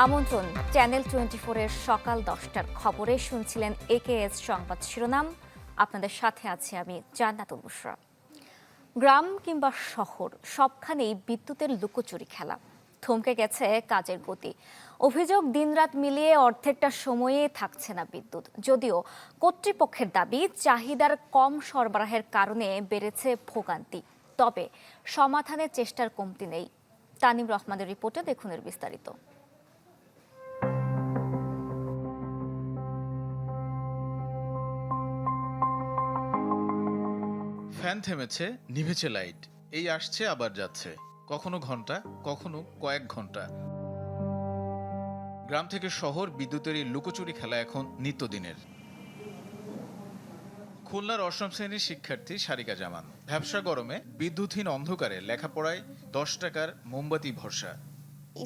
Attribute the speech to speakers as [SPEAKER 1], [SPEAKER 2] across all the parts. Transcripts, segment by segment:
[SPEAKER 1] আমন্ত্রণ চ্যানেল 24 এর সকাল 10টার খবরে শুনছিলেন একেএস সংবাদ শিরোনাম। আপনাদের সাথে আছি আমি জান্নাতুল বুশরা। গ্রাম কিংবা শহর সবখানেই বিদ্যুতের লুকোচুরি খেলা। থমকে গেছে কাজের গতি। অভিযোগ দিনরাত মিলিয়ে অর্ধেকটা সময়ে থাকছে না বিদ্যুৎ। যদিও কর্তৃপক্ষের দাবি চাহিদার কম সরবরাহের কারণে বেড়েছে ভোগান্তি। তবে সমাধানের চেষ্টার কমতি নেই। তানিম রহমানের রিপোর্টে দেখুন এর বিস্তারিত।
[SPEAKER 2] ফ্যান থেমেছে, নিভেছে লাইট, এই আসছে আবার যাচ্ছে, কখনো ঘন্টা, কখনো কয়েক ঘন্টা। গ্রাম থেকে শহর বিদ্যুতের এই লুকোচুরি খেলা এখন নিত্যদিনের। খুলনার অষ্টম শ্রেণীর শিক্ষার্থী সারিকা জামান ভ্যাপসা গরমে বিদ্যুৎহীন অন্ধকারে লেখাপড়ায় 10 টাকার মোমবাতি ভরসা।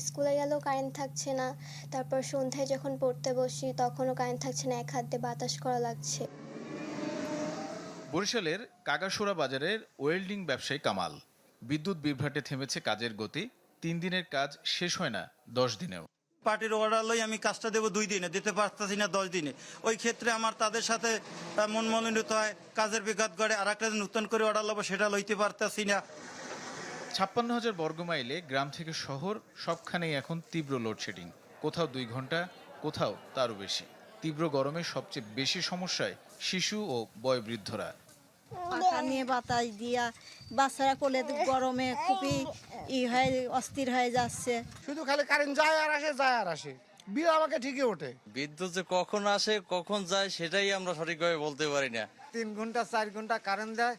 [SPEAKER 3] স্কুলে গেলেও কারেন্ট থাকছে না, তারপর সন্ধ্যায় যখন পড়তে বসি তখনও কারেন্ট থাকছে না, এক হাত দিয়ে বাতাস করা লাগছে।
[SPEAKER 2] বরিশালের কাগাসুরা বাজারের ওয়েল্ডিং ব্যবসায়ী কামাল, বিদ্যুৎ বিভ্রাটে থেমেছে কাজের গতি। 3 দিনের কাজ শেষ হয় না 10 দিনেও।
[SPEAKER 4] পার্টির অর্ডার লই আমি কাজটা দেবো 2 দিনে, দিতে পারতেছি না 10 দিনে। ওই ক্ষেত্রে আমার তাদের সাথে মন মনোনীত হয়, কাজের বিঘাত করে আর একটা নতুন করে অর্ডার লবো, সেটা লইতে পারতেছি না।
[SPEAKER 2] 56,000 বর্গমাইলে গ্রাম থেকে শহর সবখানেই এখন তীব্র লোডশেডিং। কোথাও 2 ঘন্টা, কোথাও তারও বেশি। তীব্র গরমে সবচেয়ে বেশি সমস্যায় শিশু ও বয়োবৃদ্ধরা।
[SPEAKER 5] পাখা নিয়ে বাতাস দিয়া বাচ্চারা কোলে গরমে খুবই অস্থির হয়ে যাচ্ছে।
[SPEAKER 6] শুধু খালি কারেন্ট যায় আর আসে, যায় আর আসে, বিল আমাকে ঠিকই ওঠে।
[SPEAKER 7] বিদ্যুৎ যে কখন আসে কখন যায় সেটাই আমরা সঠিকভাবে বলতে পারি না।
[SPEAKER 6] 3 ঘন্টা 4 ঘন্টা কারেন্ট দেয়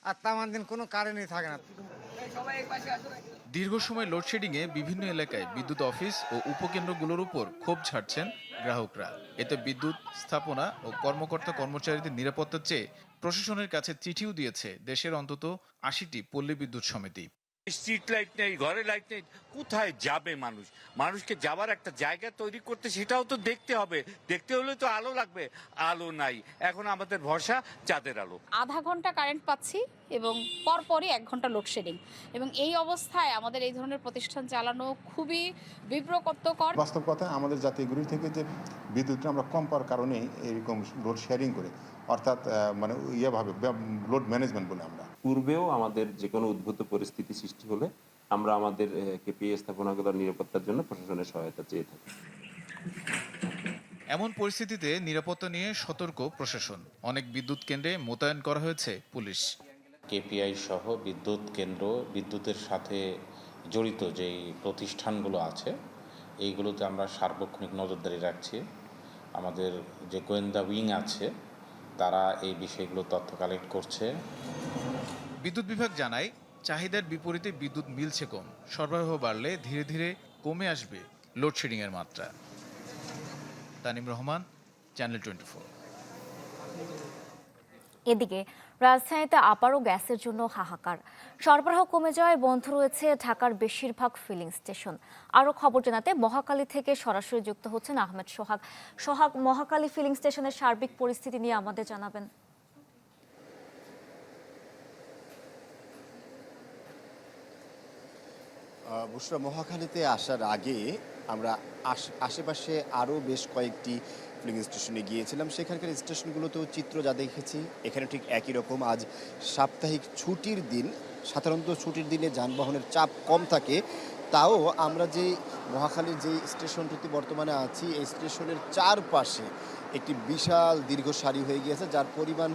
[SPEAKER 6] আর তামান দিন কোনো কারেন্টই থাকে না।
[SPEAKER 2] দীর্ঘ সময় লোডশেডিংয়ে বিভিন্ন এলাকায় বিদ্যুৎ অফিস ও উপকেন্দ্রগুলোর উপর ক্ষোভ ছাড়ছেন গ্রাহকরা। এতে বিদ্যুৎ স্থাপনা ও কর্মকর্তা কর্মচারীদের নিরাপত্তার চেয়ে প্রশাসনের কাছে চিঠিও দিয়েছে দেশের অন্তত 80টি পল্লী বিদ্যুৎ সমিতি।
[SPEAKER 8] স্ট্রিট লাইট নেই, ঘরে লাইট নেই, কোথায় যাবে মানুষ? মানুষকে যাবার একটা জায়গা তৈরি করতে, সেটাও তো দেখতে হবে। দেখতে হলে তো আলো লাগবে, আলো নাই। এখন আমাদের ভরসা চাঁদের আলো।
[SPEAKER 9] আধা ঘন্টা কারেন্ট পাচ্ছি এবং পরপরই 1 ঘন্টা লোডশেডিং, এবং এই অবস্থায় আমাদের এই ধরনের প্রতিষ্ঠান চালানো খুবই বিব্রতকর।
[SPEAKER 10] বাস্তব কথা, আমাদের জাতীয় গ্রিড থেকে যে বিদ্যুৎটা আমরা কম পাওয়ার কারণে এরকম লোড শেয়ারিং করে, অর্থাৎ মানে ইয়েভাবে লোড ম্যানেজমেন্ট বলে আমরা।
[SPEAKER 11] পূর্বেও আমাদের যে কোনো উদ্ভূত পরিস্থিতি সৃষ্টি হলে আমরা আমাদের কেপিএ স্থাপনাগুলোর নিরাপত্তার জন্য প্রশাসনের সহায়তা চেয়ে থাকি।
[SPEAKER 2] এমন পরিস্থিতিতে নিরাপত্তা নিয়ে সতর্ক প্রশাসন। অনেক বিদ্যুৎ কেন্দ্রে মোতায়েন করা হয়েছে পুলিশ।
[SPEAKER 12] কেপিআই সহ বিদ্যুৎ কেন্দ্র, বিদ্যুতের সাথে জড়িত যেই প্রতিষ্ঠানগুলো আছে এইগুলোতে আমরা সার্বক্ষণিক নজরদারি রাখছি। আমাদের যে গোয়েন্দা উইং আছে তারা এই বিষয়গুলো তথ্য কালেক্ট করছে।
[SPEAKER 2] বিদ্যুৎ বিভাগ জানায়, চাহিদার বিপরীতে বিদ্যুৎ মিলছে কম। সরবরাহ বাড়লে ধীরে ধীরে কমে আসবে লোডশেডিংয়ের মাত্রা। তানিম রহমান, চ্যানেল 24।
[SPEAKER 1] এদিকে রাজধানীতে আবারও গ্যাসের জন্য হাহাকার। সরবরাহ কমে যাওয়ায় বন্ধ রয়েছে ঢাকার বেশিরভাগ ফিলিং স্টেশন। আরও খবর জানাতে মহাখালী থেকে সরাসরি যুক্ত হচ্ছেন আহমেদ সোহাগ। সোহাগ, মহাখালী ফিলিং স্টেশনের সার্বিক পরিস্থিতি নিয়ে আমাদের জানাবেন।
[SPEAKER 13] বুশরা, মহাখালীতে আসার আগে আমরা আশেপাশে আরও বেশ কয়েকটি ফিলিং স্টেশনে গিয়েছিলাম। সেখানকার স্টেশনগুলোতেও চিত্র যা দেখেছি এখানে ঠিক একই রকম। আজ সাপ্তাহিক ছুটির দিন, সাধারণত ছুটির দিনে যানবাহনের চাপ কম থাকে। তাও আমরা যে মহাখালীর যে স্টেশনটিতে বর্তমানে আছি, এই স্টেশনের চারপাশে একটি বিশাল দীর্ঘ সারি হয়ে গিয়েছে, যার পরিমাণ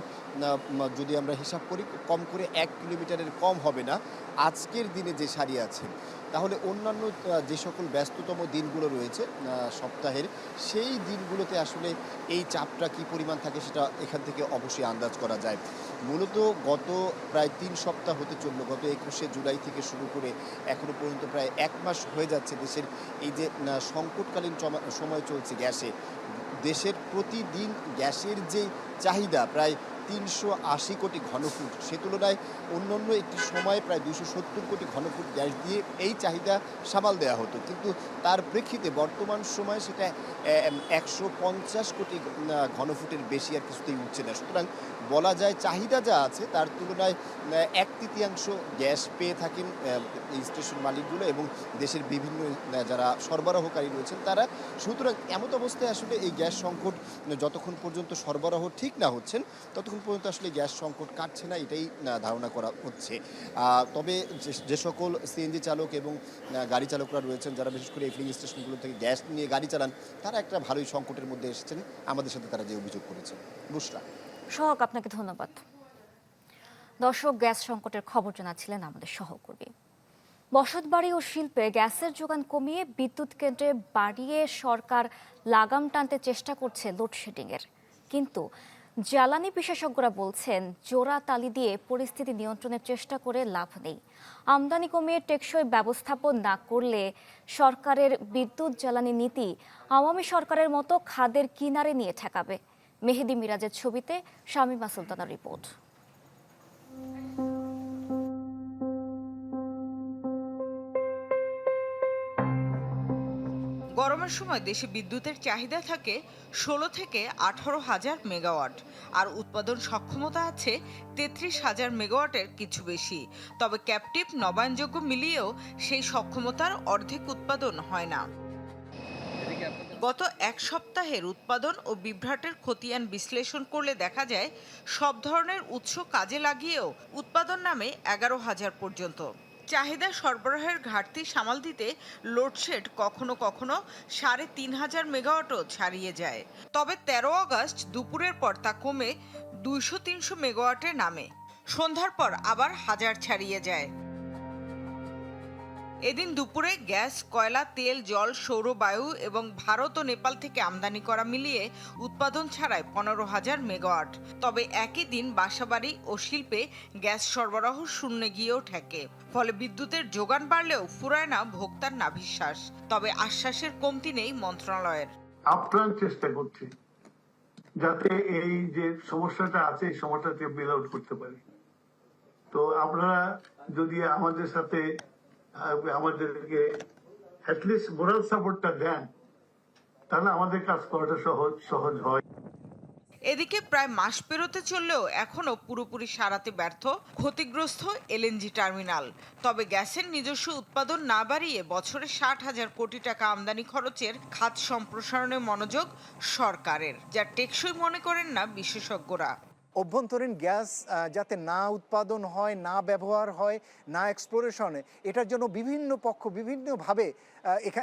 [SPEAKER 13] যদি আমরা হিসাব করি কম করে 1 কিলোমিটারের কম হবে না আজকের দিনে যে সারি আছে। তাহলে অন্যান্য যে সকল ব্যস্ততম দিনগুলো রয়েছে সপ্তাহের, সেই দিনগুলোতে আসলে এই চাপটা কী পরিমাণ থাকে সেটা এখান থেকে অবশ্যই আন্দাজ করা যায়। মূলত গত প্রায় 3 সপ্তাহ হতে চলল, গত 21শে জুলাই থেকে শুরু করে এখনও পর্যন্ত প্রায় 1 মাস হয়ে যাচ্ছে দেশের এই যে সংকটকালীন সময় চলছে গ্যাসে। দেশের প্রতিদিন গ্যাসের যে চাহিদা প্রায় 380 কোটি ঘনফুট, সে তুলনায় অন্যান্য একটি সময় প্রায় 270 কোটি ঘনফুট গ্যাস দিয়ে এই চাহিদা সামাল দেওয়া হতো, কিন্তু তার প্রেক্ষিতে বর্তমান সময়ে সেটা 150 কোটি ঘনফুটের বেশি আর কিছুতেই উঠছে না। সুতরাং বলা যায় চাহিদা যা আছে তার তুলনায় 1/3 গ্যাস পেয়ে থাকেন এই স্টেশন মালিকগুলো এবং দেশের বিভিন্ন যারা সরবরাহকারী রয়েছেন তারা। সুতরাং এমত অবস্থায় আসলে এই গ্যাস সংকট যতক্ষণ পর্যন্ত সরবরাহ ঠিক না হচ্ছেন ততক্ষণ পর্যন্ত আসলে গ্যাস সংকট কাটছে না, এটাই ধারণা করা হচ্ছে। তবে যে সকল সিএনজি চালক এবং গাড়ি চালকরা রয়েছেন যারা বিশেষ করে এই ফিলিং স্টেশনগুলো থেকে গ্যাস নিয়ে গাড়ি চালান, তারা একটা ভালোই সংকটের মধ্যে এসেছেন আমাদের সাথে তারা যে অভিযোগ করেছেন। বুশরা
[SPEAKER 1] সোহাগ, আপনাকে ধন্যবাদ। দর্শক, গ্যাস সংকটের খবর জানাচ্ছিলেন আমাদের সহকর্মী। বসতবাড়ি ও শিল্পে গ্যাসের যোগান কমিয়ে বিদ্যুৎ কেন্দ্রে বাড়িয়ে সরকার লাগাম টানতে চেষ্টা করছে লোডশেডিংয়ের, কিন্তু জ্বালানি বিশেষজ্ঞরা বলছেন জোড়া তালি দিয়ে পরিস্থিতি নিয়ন্ত্রণের চেষ্টা করে লাভ নেই। আমদানি কমিয়ে টেকসই ব্যবস্থাপন না করলে সরকারের বিদ্যুৎ জ্বালানি নীতি আওয়ামী সরকারের মতো খাদের কিনারে নিয়ে ঠেকাবে। মেহেদি মিরাজের ছবিতে শামীমা সুলতানার রিপোর্ট।
[SPEAKER 14] গরমের সময় দেশে বিদ্যুতের চাহিদা থাকে 16 থেকে 18 হাজার মেগাওয়াট, আর উৎপাদন সক্ষমতা আছে 33 হাজার মেগাওয়াটের কিছু বেশি। তবে ক্যাপটিভ নবায়নযোগ্য মিলিয়েও সেই সক্ষমতার অর্ধেক উৎপাদন হয় না। গত এক সপ্তাহের উৎপাদন ও বিভ্রাটের খতিয়ান বিশ্লেষণ করলে দেখা যায় সব ধরনের উৎস কাজে লাগিয়েও উৎপাদন নামে 11,000 পর্যন্ত। চাহিদা সরবরাহের ঘাটতি সামাল দিতে লোডশেড কখনো কখনো 3,500 মেগাওয়াটও ছাড়িয়ে যায়। তবে 13 আগস্ট দুপুরের পর তা কমে 200-300 মেগাওয়াটে নামে। সন্ধ্যার পর আবার 1000 ছাড়িয়ে যায়। এদিন দুপুরে গ্যাস, কয়লা, তেল, জল, সৌর বায়ু এবং ভারত ও নেপাল থেকে আমদানি করা মিলিয়ে উৎপাদন ছাড়ায় 15,000 মেগাওয়াট। তবে একই দিন বাসাবাড়ি ও শিল্পে গ্যাস সরবরাহ শূন্যে গিয়েও ঠেকে। ফলে বিদ্যুতের যোগান বাড়লেও ফুরায় না ভোক্তার নাভিশ্বাস। তবে আশ্বাসের কমতি নেই মন্ত্রণালয়ের।
[SPEAKER 15] আপ্রাণ চেষ্টা করছি যাতে এই যে সমস্যাটা আছে এই সমস্যাটা বিল আউট করতে পারি। তো আপনারা যদি আমাদের সাথে আমাদেরকে অ্যাটলিস্ট মোরাল সাপোর্টটা দেন তাহলে আমাদের কাজ করাটা সহজ হয়।
[SPEAKER 14] এদিকে প্রায় মাস পেরোতে চললেও এখনো পুরোপুরি সারাতে ব্যর্থ ক্ষতিগ্রস্ত এলএনজি টার্মিনাল। তবে গ্যাসের নিজস্ব উৎপাদন না বাড়িয়ে বছরে 60,000 কোটি টাকা আমদানি খরচের খাত সম্প্রসারণে মনোযোগ সরকারের, যা টেকসই মনে করেন না বিশেষজ্ঞরা।
[SPEAKER 16] অভ্যন্তরীণ গ্যাস যাতে না উৎপাদন হয়, না ব্যবহার হয়, না এক্সপ্লোরেশনে, এটার জন্য বিভিন্ন পক্ষ বিভিন্নভাবে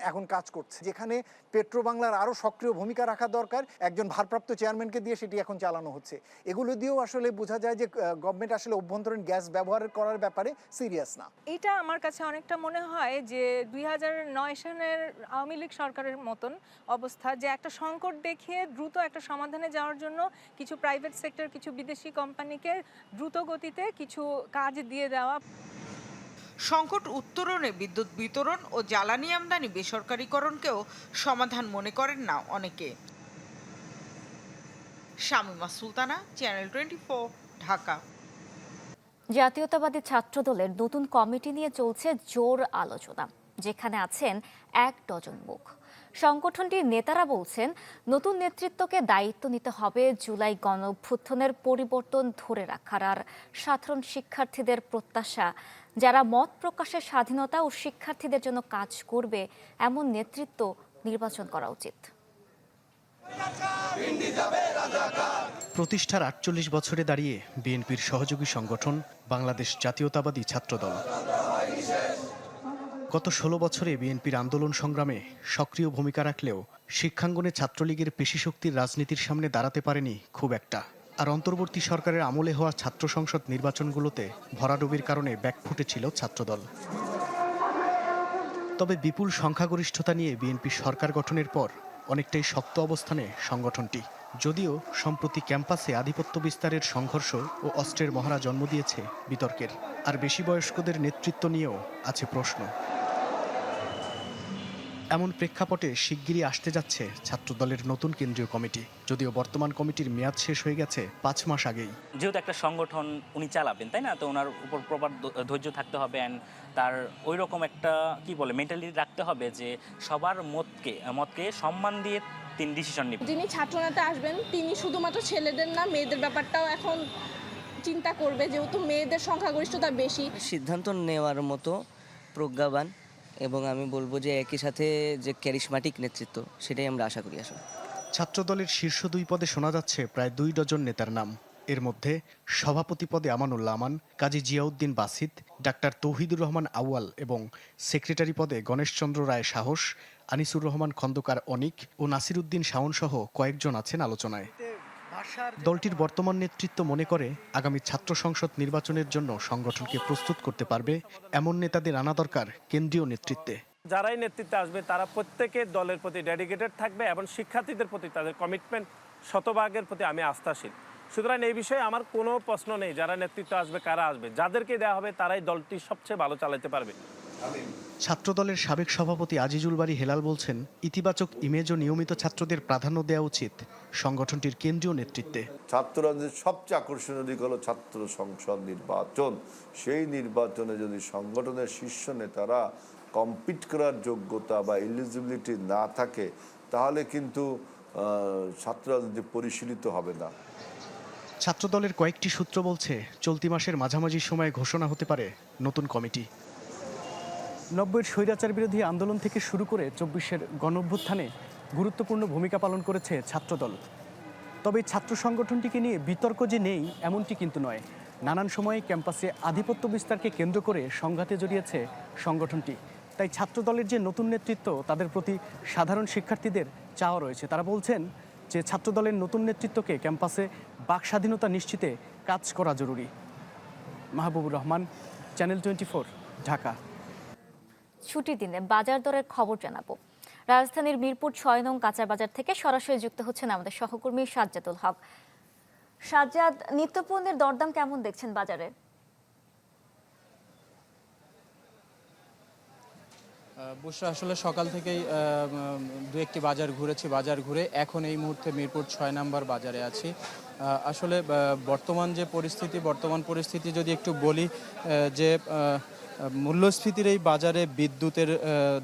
[SPEAKER 16] এখন কাজ করছে। যেখানে পেট্রো বাংলার আরও সক্রিয় ভূমিকা রাখা দরকার, একজন ভারপ্রাপ্ত চেয়ারম্যানকে দিয়ে সেটি এখন চালানো হচ্ছে। এগুলো দিয়েও আসলে বোঝা যায় যে গভর্নমেন্ট আসলে অভ্যন্তরীণ গ্যাস ব্যবহার করার ব্যাপারে সিরিয়াস না।
[SPEAKER 17] এটা আমার কাছে অনেকটা মনে হয় যে 2009 সালের আওয়ামী লীগ সরকারের মতন অবস্থা, যে একটা সংকট দেখিয়ে দ্রুত একটা সমাধানে যাওয়ার জন্য কিছু প্রাইভেট সেক্টর, কিছু বিদেশি কোম্পানিকে দ্রুত গতিতে কিছু কাজ দিয়ে দেওয়া।
[SPEAKER 14] সংকট উত্তরণে বিদ্যুৎ বিতরণ ও জ্বালানি আমদানি বেসরকারীকরণকেও সমাধান মনে করেন না অনেকে। শামীমা সুলতানা, চ্যানেল 24, ঢাকা।
[SPEAKER 1] জাতীয়তাবাদী ছাত্রদলের নতুন কমিটি নিয়ে চলছে জোর আলোচনা, যেখানে আছেন 1 ডজন মুখ। সংগঠনটির নেতারা বলছেন নতুন নেতৃত্বকে দায়িত্ব নিতে হবে জুলাই গণঅভ্যুত্থানের পরিবর্তন ধরে রাখার, আর সাধারণ শিক্ষার্থীদের প্রত্যাশা যারা মত প্রকাশের স্বাধীনতা ও শিক্ষার্থীদের জন্য কাজ করবে এমন নেতৃত্ব নির্বাচন করা উচিত।
[SPEAKER 18] প্রতিষ্ঠার ৪৮ বছরে দাঁড়িয়ে বিএনপির সহযোগী সংগঠন বাংলাদেশ জাতীয়তাবাদী ছাত্রদল গত ১৬ বছরে বিএনপির আন্দোলন সংগ্রামে সক্রিয় ভূমিকা রাখলেও শিক্ষাঙ্গনে ছাত্রলীগের পেশিশক্তির রাজনীতির সামনে দাঁড়াতে পারেনি খুব একটা। আর অন্তর্বর্তী সরকারের আমলে হওয়া ছাত্র সংসদ নির্বাচনগুলোতে ভরাডুবির কারণে ব্যাকফুটে ছিল ছাত্রদল। তবে বিপুল সংখ্যাগরিষ্ঠতা নিয়ে বিএনপি সরকার গঠনের পর অনেকটাই শক্ত অবস্থানে সংগঠনটি, যদিও সম্প্রতি ক্যাম্পাসে আধিপত্য বিস্তারের সংঘর্ষ ও অস্ত্রের মহড়া জন্ম দিয়েছে বিতর্কের। আর বেশি বয়স্কদের নেতৃত্ব নিয়েও আছে প্রশ্ন। এমন প্রেক্ষাপটে শিগগিরই আসতে যাচ্ছে ছাত্রদলের নতুন কেন্দ্রীয় কমিটি, যদিও বর্তমান কমিটির মেয়াদ শেষ হয়ে গেছে 5 মাস আগেই।
[SPEAKER 19] যেহেতু একটা সংগঠন উনি চালাবেন, তাই না, তো ওনার উপর প্রপার ধৈর্য থাকতে হবে অ্যান্ড তার ওই রকম একটা মেন্টালিটি রাখতে হবে যে সবার মতকে সম্মান দিয়ে তিনি ডিসিশন নেবেন।
[SPEAKER 20] যিনি ছাত্রনেতা আসবেন তিনি শুধুমাত্র ছেলেদের না, মেয়েদের ব্যাপারটাও এখন চিন্তা করবে, যেহেতু মেয়েদের সংখ্যাগরিষ্ঠতা বেশি।
[SPEAKER 21] সিদ্ধান্ত নেওয়ার মতো প্রজ্ঞাবান এবং আমি বলবো যে একই সাথে যে ক্যারিশমাটিক নেতৃত্ব, সেটাই আমরা আশা করি আসলে।
[SPEAKER 18] ছাত্রদলের শীর্ষ 2 পদে শোনা যাচ্ছে প্রায় 2 ডজন নেতার নাম। এর মধ্যে সভাপতি পদে আমানুল্লাহ আমান, কাজী জিয়াউদ্দিন বাসিত, ডাক্তার তৌহিদুর রহমান আউয়াল এবং সেক্রেটারি পদে গণেশচন্দ্র রায় সাহস, আনিসুর রহমান খন্দকার অনিক ও নাসির উদ্দিন শাওন সহ কয়েকজন আছেন আলোচনায়। দলটির বর্তমান নেতৃত্ব মনে করে আগামী ছাত্র সংসদ নির্বাচনের জন্য সংগঠনকে প্রস্তুত করতে পারবে এমন নেতাদের আনা দরকার কেন্দ্রীয় নেতৃত্বে।
[SPEAKER 22] যারাই নেতৃত্বে আসবে তারা প্রত্যেকে দলের প্রতি ডেডিকেটেড থাকবে এবং শিক্ষার্থীদের প্রতি তাদের কমিটমেন্ট শতভাগের প্রতি আমি আস্থাশীল। সুতরাং এই বিষয়ে আমার কোনো প্রশ্ন নেই, যারা নেতৃত্ব আসবে কারা আসবে, যাদেরকে দেওয়া হবে তারাই দলটি সবচেয়ে ভালো চালাতে পারবে।
[SPEAKER 18] ছাত্রদলের সাবেক সভাপতি আজিজুল বারী হেলাল বলছেন, ইতিবাচক ইমেজ ও নিয়মিত ছাত্রদের প্রাধান্য দেওয়া উচিত সংগঠনটির কেন্দ্রীয় নেতৃত্বে।
[SPEAKER 23] ছাত্রদের সবচেয়ে আকর্ষণীয় দিক হলো ছাত্র সংসদ নির্বাচন। সেই নির্বাচনে যদি সংগঠনের শীর্ষ নেতারা কম্পিট করার যোগ্যতা বা এলিজিবিলিটি না থাকে, তাহলে কিন্তু ছাত্র রাজনীতি পরিশীলিত হবে না।
[SPEAKER 18] ছাত্রদলের কয়েকটি সূত্র বলছে, চলতি মাসের মাঝামাঝি সময়ে ঘোষণা হতে পারে নতুন কমিটি। 90-এর স্বৈরাচার বিরোধী আন্দোলন থেকে শুরু করে 24-এর গণঅভ্যুত্থানে গুরুত্বপূর্ণ ভূমিকা পালন করেছে ছাত্রদল। তবে ছাত্র সংগঠনটিকে নিয়ে বিতর্ক যে নেই এমনটি কিন্তু নয়। নানান সময়ে ক্যাম্পাসে আধিপত্য বিস্তারকে কেন্দ্র করে সংঘাতে জড়িয়েছে সংগঠনটি। তাই ছাত্রদলের যে নতুন নেতৃত্ব, তাদের প্রতি সাধারণ শিক্ষার্থীদের চাওয়া রয়েছে। তারা বলছেন যে ছাত্রদলের নতুন নেতৃত্বকে ক্যাম্পাসে বাক স্বাধীনতা নিশ্চিতে কাজ করা জরুরি। মাহবুবুর রহমান, চ্যানেল 24, ঢাকা।
[SPEAKER 1] ছুটির দিনে বাজার দরের খবর জানাবো। রাজধানীর মিরপুর 6 নং কাঁচা বাজার থেকে সরাসরি যুক্ত হচ্ছেন আমাদের সহকর্মী সাজ্জাদুল হক। সাজ্জাদ, নিত্যপণ্যের দরদাম কেমন দেখছেন বাজারে?
[SPEAKER 24] বুশরা, আসলে সকাল থেকেই দু একটি বাজার ঘুরেছি। বাজার ঘুরে এখন এই মুহূর্তে মিরপুর 6 নম্বর বাজারে আছি। আসলে বর্তমান পরিস্থিতি যদি একটু বলি, যে মূল্যস্ফীতির এই বাজারে বিদ্যুতের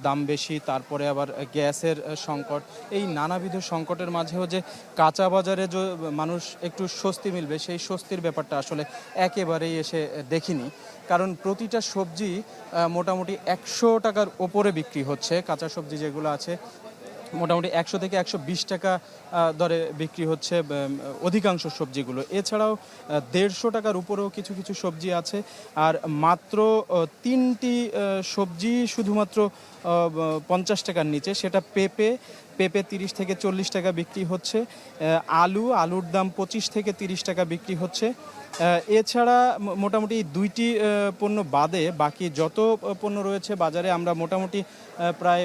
[SPEAKER 24] দাম বেশি, তারপরে আবার গ্যাসের সংকট, এই নানাবিধ সংকটের মাঝেও যে কাঁচা বাজারে যে মানুষ একটু স্বস্তি মিলবে, সেই স্বস্তির ব্যাপারটা আসলে একেবারেই এসে দেখিনি। কারণ প্রতিটা সবজি মোটামুটি 100 টাকার ওপরে বিক্রি হচ্ছে। কাঁচা সবজি যেগুলো আছে মোটামুটি 100 থেকে 120 টাকা দরে বিক্রি হচ্ছে অধিকাংশ সবজিগুলো। এছাড়াও 150 টাকার উপরেও কিছু কিছু সবজি আছে। আর মাত্র 3টি সবজি শুধুমাত্র 50 টাকার নিচে, সেটা পেঁপে 30 থেকে 40 টাকা বিক্রি হচ্ছে। আলুর দাম 25 থেকে 30 টাকা বিক্রি হচ্ছে। এছাড়া মোটামুটি 2টি পণ্য বাদে বাকি যত পণ্য রয়েছে বাজারে, আমরা মোটামুটি প্রায়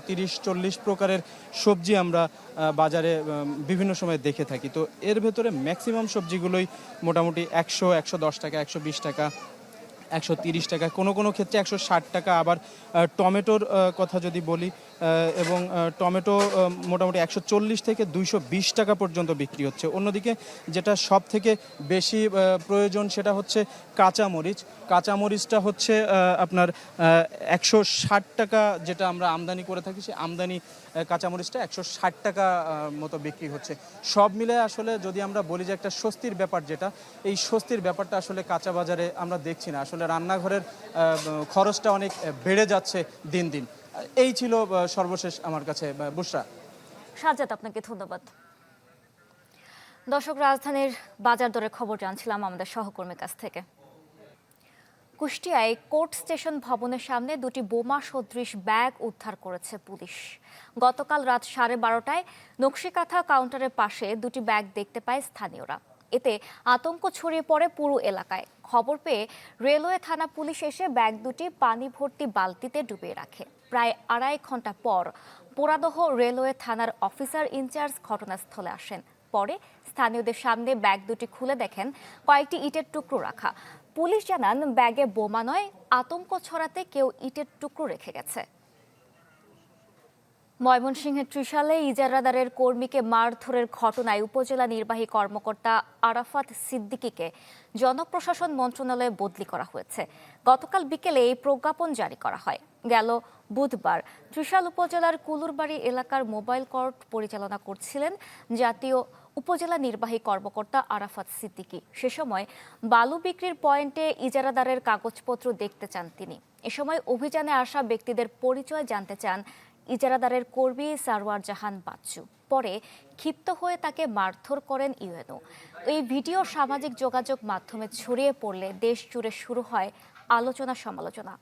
[SPEAKER 24] 30-40 প্রকারের সবজি আমরা বাজারে বিভিন্ন সময় দেখে থাকি। তো এর ভেতরে ম্যাক্সিমাম সবজিগুলোই মোটামুটি 100, 110 টাকা, 120 টাকা, 130 টাকা, কোনো ক্ষেত্রে 160 টাকা। আবার টমেটোর কথা যদি বলি, এবং টমেটো মোটামুটি 140 থেকে 220 টাকা পর্যন্ত বিক্রি হচ্ছে। অন্যদিকে যেটা সব থেকে বেশি প্রয়োজন সেটা হচ্ছে কাঁচামরিচটা হচ্ছে আপনার 160 টাকা, যেটা আমরা আমদানি করে থাকি, সেই আমদানি কাঁচামরিচটা 160 টাকা মতো বিক্রি হচ্ছে। সব মিলে আসলে যদি আমরা বলি যে একটা স্বস্তির ব্যাপার, যেটা এই স্বস্তির ব্যাপারটা আসলে কাঁচা বাজারে আমরা দেখছি না। আসলে রান্নাঘরের খরচটা অনেক বেড়ে যাচ্ছে দিন দিন। এই ছিল সর্বশেষ আমার কাছে। বুশরা।
[SPEAKER 1] সাজ্জাদ, আপনাকে ধন্যবাদ। দর্শক, রাজধানীর বাজার দরের খবর জানছিলাম আমাদের সহকর্মীর কাছ থেকে। কুষ্টিয়ায় কোর্ট স্টেশন ভবনের সামনে 2টি বোমা সদৃশ ব্যাগ উদ্ধার করেছে পুলিশ। গতকাল রাত 12:30টায় নকশিকাঁথা কাউন্টারের পাশে 2টি ব্যাগ দেখতে পায় স্থানীয়রা। এতে আতঙ্ক ছড়িয়ে পড়ে পুরো এলাকায়। খবর পেয়ে রেলওয়ে থানা পুলিশ এসে ব্যাগ 2টি পানি ভর্তি বালতিতে ডুবিয়ে রাখে। প্রায় 2.5 ঘন্টা পর পোড়াদহ রেলওয়ে থানার অফিসার ইনচার্জ ঘটনাস্থলে আসেন। পরে স্থানীয়দের সামনে ব্যাগ 2টি খুলে দেখেন কয়েকটি ইটের টুকরো রাখা। পুলিশ জানান ব্যাগে বোমা নয়, আতঙ্ক ছড়াতে কেউ ইটের টুকরো রেখে গেছে। ময়মনসিংহের ত্রিশালে ইজারাদারের কর্মীকে মারধরের ঘটনায় উপজেলা নির্বাহী কর্মকর্তা আরাফাত সিদ্দিকীকে জনপ্রশাসন মন্ত্রণালয়ে বদলি করা হয়েছে। গতকাল বিকেলে এই প্রজ্ঞাপন জারি করা হয়। গেল বুধবার ত্রিশাল উপজেলার কুলুরবাড়ি এলাকার মোবাইল কোর্ট পরিচালনা করছিলেন জাতীয় উপজেলা নির্বাহী কর্মকর্তা আরাফাত সিদ্দিকী। সে সময় বালু বিক্রির পয়েন্টে ইজারাদারের কাগজপত্র দেখতে চান তিনি। এ সময় অভিযানে আসা ব্যক্তিদের পরিচয় জানতে চান ইজারাদারের কর্মী সারওয়ার জাহান বাচ্চু। পরে ক্ষিপ্ত হয়ে তাকে মারধর করেন ইউএনও। এই ভিডিও সামাজিক যোগাযোগ মাধ্যমে ছড়িয়ে পড়লে দেশ জুড়ে শুরু হয় আলোচনা সমালোচনা।